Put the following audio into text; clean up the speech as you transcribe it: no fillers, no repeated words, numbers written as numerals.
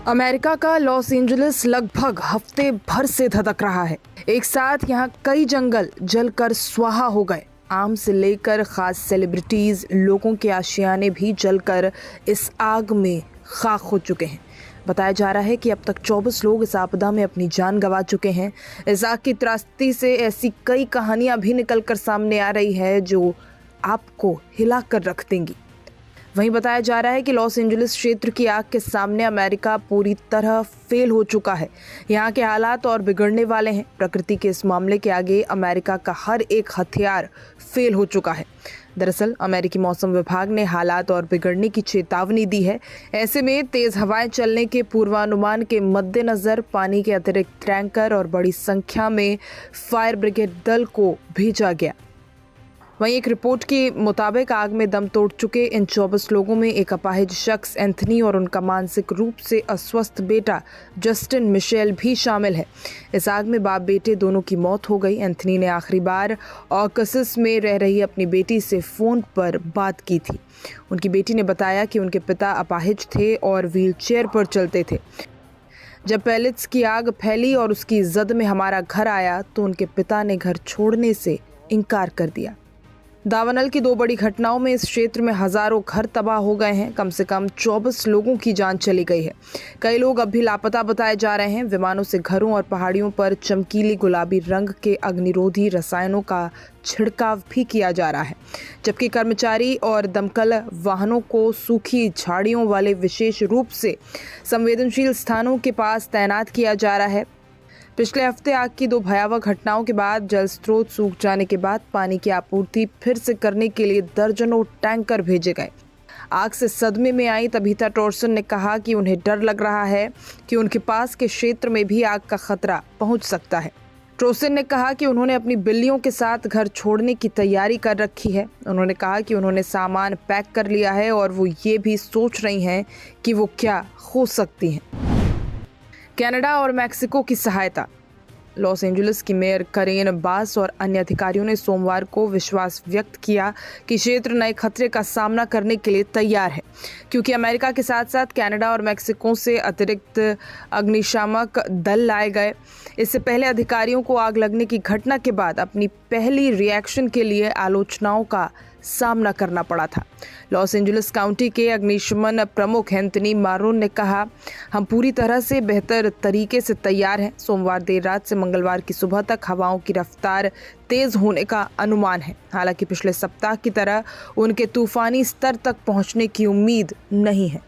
America का Los Angeles लगभग हफ्ते भर से धधक रहा है। एक साथ यहाँ कई जंगल जलकर स्वाहा हो गए। आम से लेकर खास सेलिब्रिटीज, लोगों के आशियाने भी जलकर इस आग में खाक हो चुके हैं। बताया जा रहा है कि अब तक 24 लोग इस आपदा में अपनी जान गंवा चुके हैं। इस आग की त्रासदी से ऐसी कई कहानियां भी निकलकर सामने आ रही है जो आपको हिला कर रख देंगी। वहीं बताया जा रहा है कि लॉस एंजलिस क्षेत्र की आग के सामने अमेरिका पूरी तरह फेल हो चुका है। यहाँ के हालात और बिगड़ने वाले हैं। प्रकृति के इस मामले के आगे अमेरिका का हर एक हथियार फेल हो चुका है। दरअसल अमेरिकी मौसम विभाग ने हालात और बिगड़ने की चेतावनी दी है। ऐसे में तेज हवाएं चलने के पूर्वानुमान के मद्देनजर पानी के अतिरिक्त टैंकर और बड़ी संख्या में फायर ब्रिगेड दल को भेजा गया। वहीं एक रिपोर्ट के मुताबिक आग में दम तोड़ चुके इन 24 लोगों में एक अपाहिज शख्स एंथनी और उनका मानसिक रूप से अस्वस्थ बेटा जस्टिन मिशेल भी शामिल है। इस आग में बाप बेटे दोनों की मौत हो गई। एंथनी ने आखिरी बार ऑकसिस में रह रही अपनी बेटी से फ़ोन पर बात की थी। उनकी बेटी ने बताया कि उनके पिता अपाहिज थे और व्हीलचेयर पर चलते थे। जब पैलेट्स की आग फैली और उसकी जद में हमारा घर आया तो उनके पिता ने घर छोड़ने से इनकार कर दिया। दावानल की 2 बड़ी घटनाओं में इस क्षेत्र में हजारों घर तबाह हो गए हैं। कम से कम 24 लोगों की जान चली गई है। कई लोग अब भी लापता बताए जा रहे हैं। विमानों से घरों और पहाड़ियों पर चमकीली गुलाबी रंग के अग्निरोधी रसायनों का छिड़काव भी किया जा रहा है, जबकि कर्मचारी और दमकल वाहनों को सूखी झाड़ियों वाले विशेष रूप से संवेदनशील स्थानों के पास तैनात किया जा रहा है। पिछले हफ्ते आग की 2 भयावह घटनाओं के बाद जल स्रोत सूख जाने के बाद पानी की आपूर्ति फिर से करने के लिए दर्जनों टैंकर भेजे गए। आग से सदमे में आई तबीता टॉर्सन ने कहा कि उन्हें डर लग रहा है कि उनके पास के क्षेत्र में भी आग का खतरा पहुंच सकता है। टॉर्सन ने कहा कि उन्होंने अपनी बिल्लियों के साथ घर छोड़ने की तैयारी कर रखी है। उन्होंने कहा कि उन्होंने सामान पैक कर लिया है और वो ये भी सोच रही हैं कि वो क्या हो सकती हैं। कनाडा और मैक्सिको की सहायता। लॉस एंजलिस की मेयर करेन बास और अन्य अधिकारियों ने सोमवार को विश्वास व्यक्त किया कि क्षेत्र नए खतरे का सामना करने के लिए तैयार है, क्योंकि अमेरिका के साथ साथ कनाडा और मैक्सिको से अतिरिक्त अग्निशामक दल लाए गए। इससे पहले अधिकारियों को आग लगने की घटना के बाद अपनी पहली रिएक्शन के लिए आलोचनाओं का सामना करना पड़ा था। लॉस एंजलिस काउंटी के अग्निशमन प्रमुख एंथनी मारोन ने कहा, हम पूरी तरह से बेहतर तरीके से तैयार हैं। सोमवार देर रात से मंगलवार की सुबह तक हवाओं की रफ्तार तेज होने का अनुमान है। हालांकि पिछले सप्ताह की तरह उनके तूफानी स्तर तक पहुंचने की उम्मीद नहीं है।